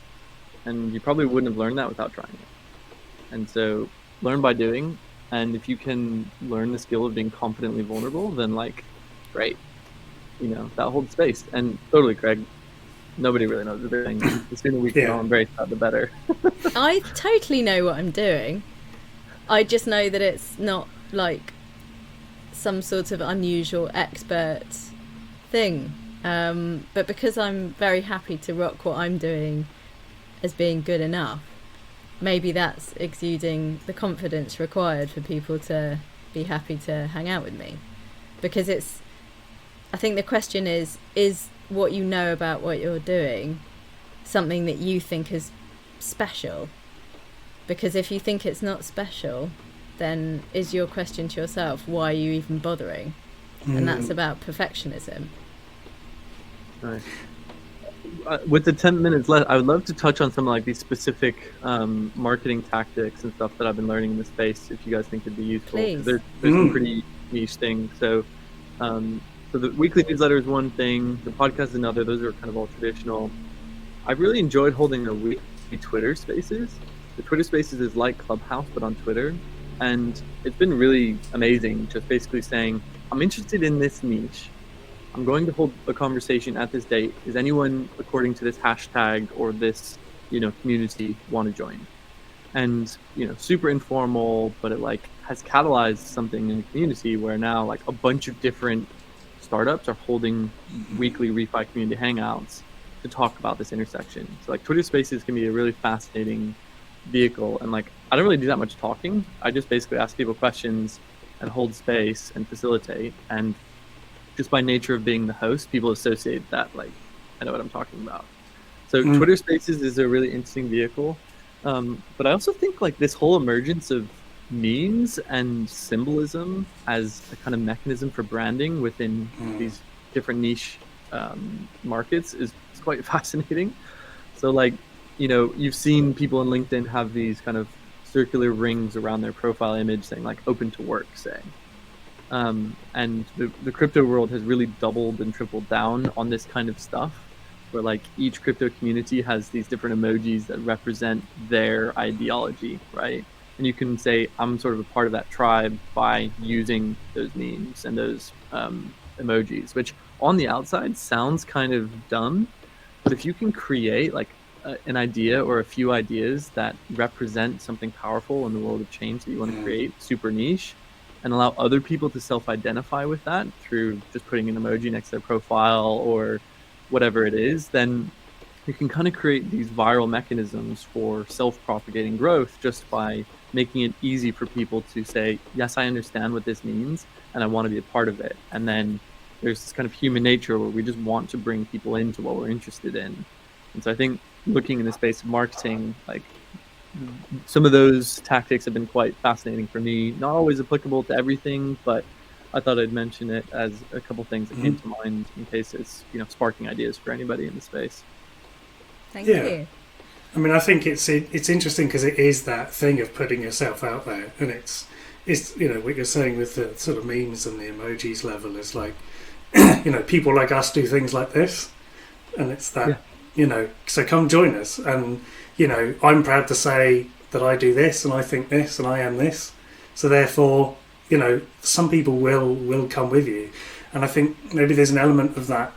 And you probably wouldn't have learned that without trying it. And so learn by doing. And if you can learn the skill of being confidently vulnerable, then, like, great. That holds space. And totally, Craig, nobody really knows everything. The sooner we can all embrace that, the better. I totally know what I'm doing. I just know that it's not, like, some sort of unusual expert thing, but because I'm very happy to rock what I'm doing as being good enough, maybe that's exuding the confidence required for people to be happy to hang out with me. Because I think the question is what you know about what you're doing something that you think is special? Because if you think it's not special, then is your question to yourself, why are you even bothering? And that's about perfectionism. Right. With the 10 minutes left, I would love to touch on some of these specific marketing tactics and stuff that I've been learning in this space, if you guys think it'd be useful. Please. There's some pretty niche things. So the weekly newsletter is one thing, the podcast is another. Those are kind of all traditional. I've really enjoyed holding a weekly Twitter Spaces. The Twitter Spaces is like Clubhouse, but on Twitter. And it's been really amazing, just basically saying, I'm interested in this niche. I'm going to hold a conversation at this date. Is anyone, according to this hashtag or this, community, want to join? And, super informal, but it has catalyzed something in the community where now a bunch of different startups are holding weekly refi community hangouts to talk about this intersection. So Twitter Spaces can be a really fascinating vehicle, and I don't really do that much talking. I just basically ask people questions, and hold space and facilitate. And just by nature of being the host, people associate that, like, I know what I'm talking about. So Twitter Spaces is a really interesting vehicle. But I also think like this whole emergence of memes and symbolism as a kind of mechanism for branding within these different niche markets is quite fascinating. So like, you know, you've seen people on LinkedIn have these kind of circular rings around their profile image saying like open to work, say. And the crypto world has really doubled and tripled down on this kind of stuff, where like each crypto community has these different emojis that represent their ideology, right? And you can say, I'm sort of a part of that tribe by using those memes and those emojis, which on the outside sounds kind of dumb, but if you can create like an idea or a few ideas that represent something powerful in the world of change that you want to create, super niche, and allow other people to self-identify with that through just putting an emoji next to their profile or whatever it is, then you can kind of create these viral mechanisms for self-propagating growth just by making it easy for people to say, yes, I understand what this means and I want to be a part of it. And then there's this kind of human nature where we just want to bring people into what we're interested in. And so I think looking in the space of marketing, like some of those tactics have been quite fascinating for me. Not always applicable to everything, but I thought I'd mention it as a couple things that came to mind in case it's, you know, sparking ideas for anybody in the space. Thank you. I mean, I think it's interesting because it is that thing of putting yourself out there, and it's you know what you're saying with the sort of memes and the emojis level is like, you know, people like us do things like this, and it's that you know, so come join us, and you know, I'm proud to say that I do this and I think this and I am this, so therefore, you know, some people will come with you, and I think maybe there's an element of that.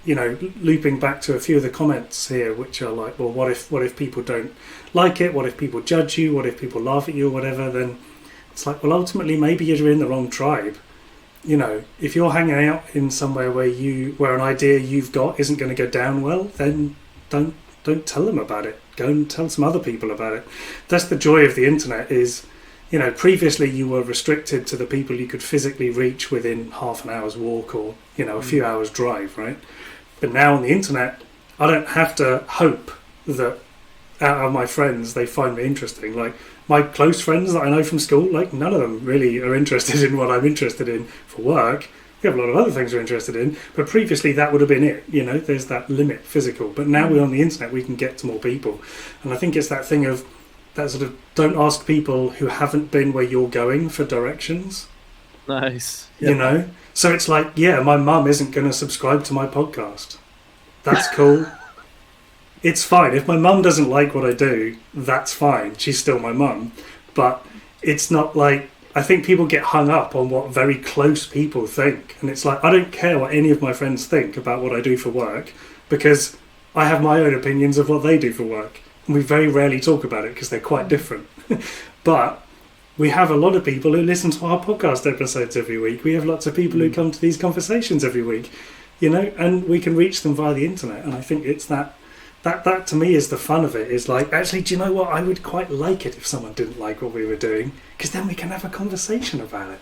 You know, looping back to a few of the comments here, which are like, well, what if people don't like it? What if people judge you? What if people laugh at you or whatever? Then it's like, well, ultimately, maybe you're in the wrong tribe. You know, if you're hanging out in somewhere where an idea you've got isn't going to go down well, then don't tell them about it. Go and tell some other people about it. That's the joy of the internet is, you know, previously you were restricted to the people you could physically reach within half an hour's walk or, you know, a few hours drive, right? But now on the internet, I don't have to hope that out of my friends they find me interesting. Like my close friends that I know from school, like none of them really are interested in what I'm interested in for work. We have a lot of other things we're interested in, but previously that would have been it. You know, there's that limit physical. But now we're on the internet, we can get to more people. And I think it's that thing of that sort of don't ask people who haven't been where you're going for directions. Nice. You know? So it's like, yeah, my mum isn't going to subscribe to my podcast. That's cool. It's fine. If my mum doesn't like what I do, that's fine. She's still my mum. But it's not like, I think people get hung up on what very close people think. And it's like, I don't care what any of my friends think about what I do for work because I have my own opinions of what they do for work. And we very rarely talk about it because they're quite different. But we have a lot of people who listen to our podcast episodes every week. We have lots of people who come to these conversations every week, you know, and we can reach them via the internet. And I think it's that to me is the fun of it, is like, actually, do you know what? I would quite like it if someone didn't like what we were doing, because then we can have a conversation about it.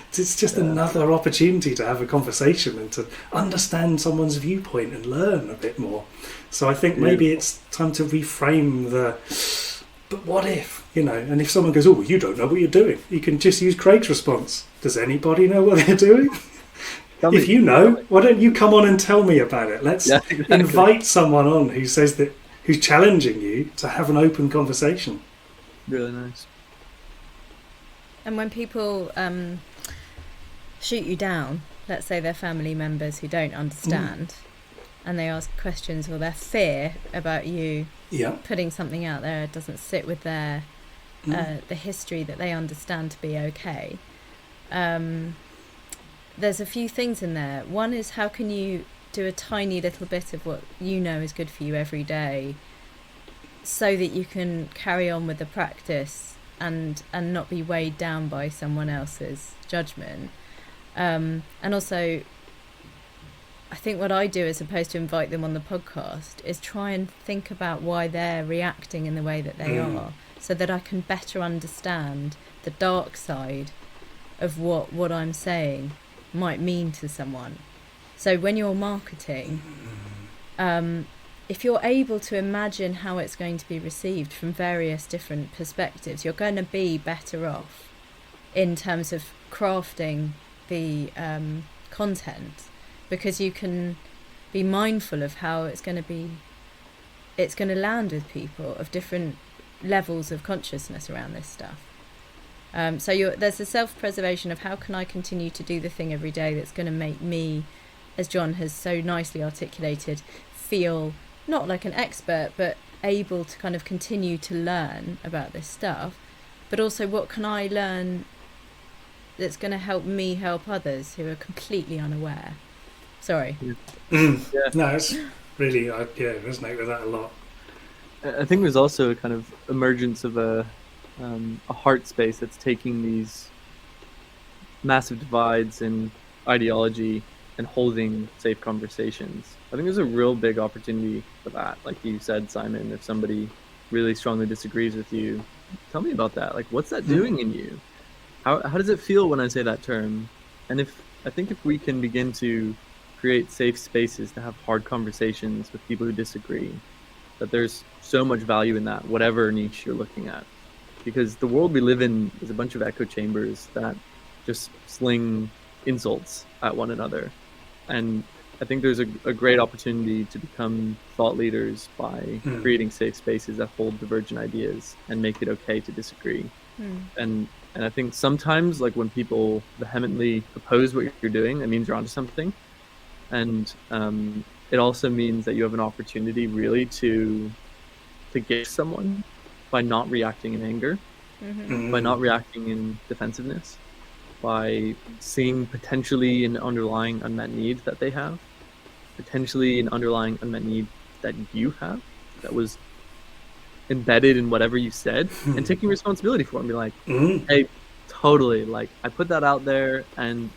It's just another opportunity to have a conversation and to understand someone's viewpoint and learn a bit more. So I think maybe it's time to reframe but what if, you know, and if someone goes, oh, you don't know what you're doing, you can just use Craig's response. Does anybody know what they're doing? If you know, why don't you come on and tell me about it? Let's invite someone on who's challenging you to have an open conversation. Really nice. And when people shoot you down, let's say they're family members who don't understand, and they ask questions or their fear about you putting something out there doesn't sit with their the history that they understand to be okay. There's a few things in there. One is, how can you do a tiny little bit of what you know is good for you every day so that you can carry on with the practice and not be weighed down by someone else's judgment. And also, I think what I do, as opposed to invite them on the podcast, is try and think about why they're reacting in the way that they are, so that I can better understand the dark side of what I'm saying might mean to someone. So when you're marketing, if you're able to imagine how it's going to be received from various different perspectives, you're going to be better off in terms of crafting the content, because you can be mindful of how it's going to land with people of different levels of consciousness around this stuff. So there's a self-preservation of how can I continue to do the thing every day that's going to make me, as John has so nicely articulated, feel not like an expert, but able to kind of continue to learn about this stuff. But also, what can I learn that's going to help me help others who are completely unaware? Sorry. Yeah. No, it's really, I resonate with that a lot. I think there's also a kind of emergence of a heart space that's taking these massive divides in ideology and holding safe conversations. I think there's a real big opportunity for that. Like you said, Simon, if somebody really strongly disagrees with you, tell me about that. Like, what's that doing in you? How does it feel when I say that term? And I think if we can begin to create safe spaces to have hard conversations with people who disagree, that there's so much value in that, whatever niche you're looking at. Because the world we live in is a bunch of echo chambers that just sling insults at one another. And I think there's a great opportunity to become thought leaders by creating safe spaces that hold divergent ideas and make it okay to disagree. And I think sometimes, like when people vehemently oppose what you're doing, it means you're onto something. And it also means that you have an opportunity really to get someone by not reacting in anger, by not reacting in defensiveness, by seeing potentially an underlying unmet need that they have, potentially an underlying unmet need that you have that was embedded in whatever you said, and taking responsibility for it and be like, hey, totally, like I put that out there and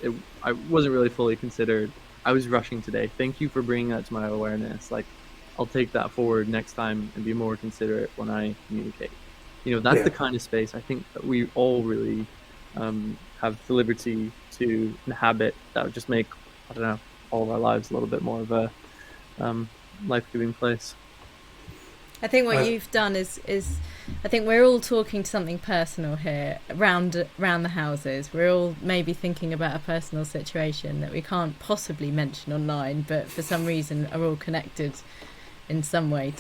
I wasn't really fully considered. I was rushing today. Thank you for bringing that to my awareness. Like, I'll take that forward next time and be more considerate when I communicate. That's the kind of space I think that we all really have the liberty to inhabit, that would just make, I don't know, all of our lives a little bit more of a life-giving place. I think what you've done is I think we're all talking to something personal here around the houses. We're all maybe thinking about a personal situation that we can't possibly mention online, but for some reason are all connected in some way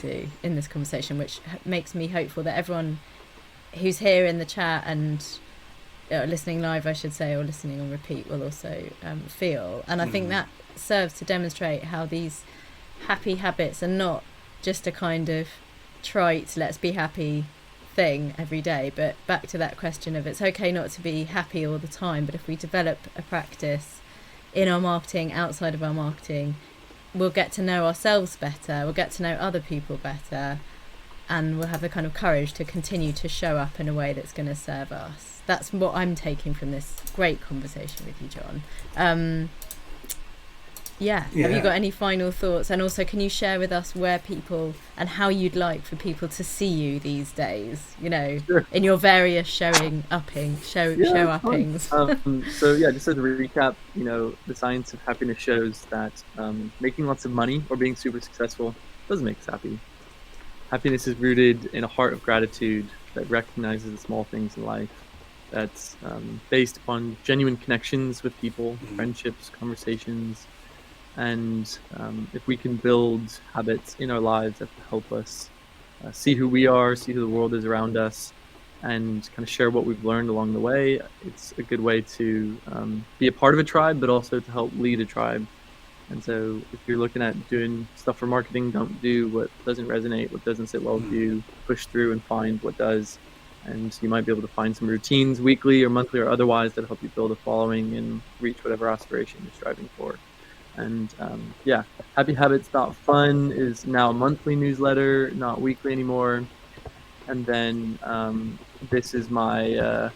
in this conversation, which makes me hopeful that everyone who's here in the chat and listening live, I should say, or listening on repeat will also feel. And I think that serves to demonstrate how these happy habits are not just a kind of trite, let's be happy thing every day, but back to that question of it's okay not to be happy all the time, but if we develop a practice in our marketing, outside of our marketing, we'll get to know ourselves better, we'll get to know other people better, and we'll have the kind of courage to continue to show up in a way that's going to serve us. That's what I'm taking from this great conversation with you, John. Have you got any final thoughts? And also, can you share with us where people and how you'd like for people to see you these days, Sure. in your various show uppings? So just as a recap, the science of happiness shows that making lots of money or being super successful doesn't make us happy. Happiness is rooted in a heart of gratitude that recognizes the small things in life, that's based upon genuine connections with people, friendships, conversations. And if we can build habits in our lives that help us see who we are, see who the world is around us, and kind of share what we've learned along the way, it's a good way to be a part of a tribe, but also to help lead a tribe. And so if you're looking at doing stuff for marketing, don't do what doesn't resonate, what doesn't sit well with you. Push through and find what does. And you might be able to find some routines, weekly or monthly or otherwise, that help you build a following and reach whatever aspiration you're striving for. And happyhabits.fun is now a monthly newsletter, not weekly anymore. And then this is my,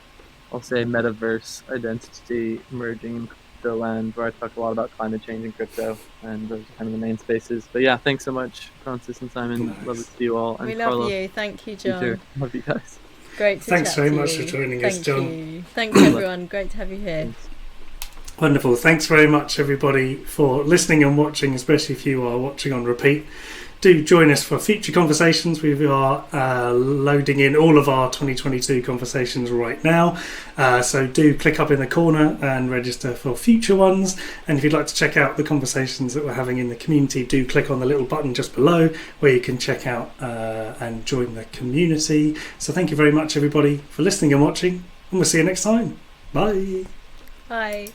I'll say, metaverse identity emerging in crypto land, where I talk a lot about climate change and crypto, and those are kind of the main spaces. But yeah, thanks so much, Francis and Simon. Nice. Love to see you all. And We love Carla, you. Thank you, John. You too. Love you guys. Great to Thanks chat very to much you. for joining us, Thank John. you. Thanks, everyone. Great to have you here. Wonderful. Thanks very much, everybody, for listening and watching, especially if you are watching on repeat. Do join us for future conversations. We are loading in all of our 2022 conversations right now. So do click up in the corner and register for future ones. And if you'd like to check out the conversations that we're having in the community, do click on the little button just below where you can check out and join the community. So thank you very much, everybody, for listening and watching. And we'll see you next time. Bye. Bye.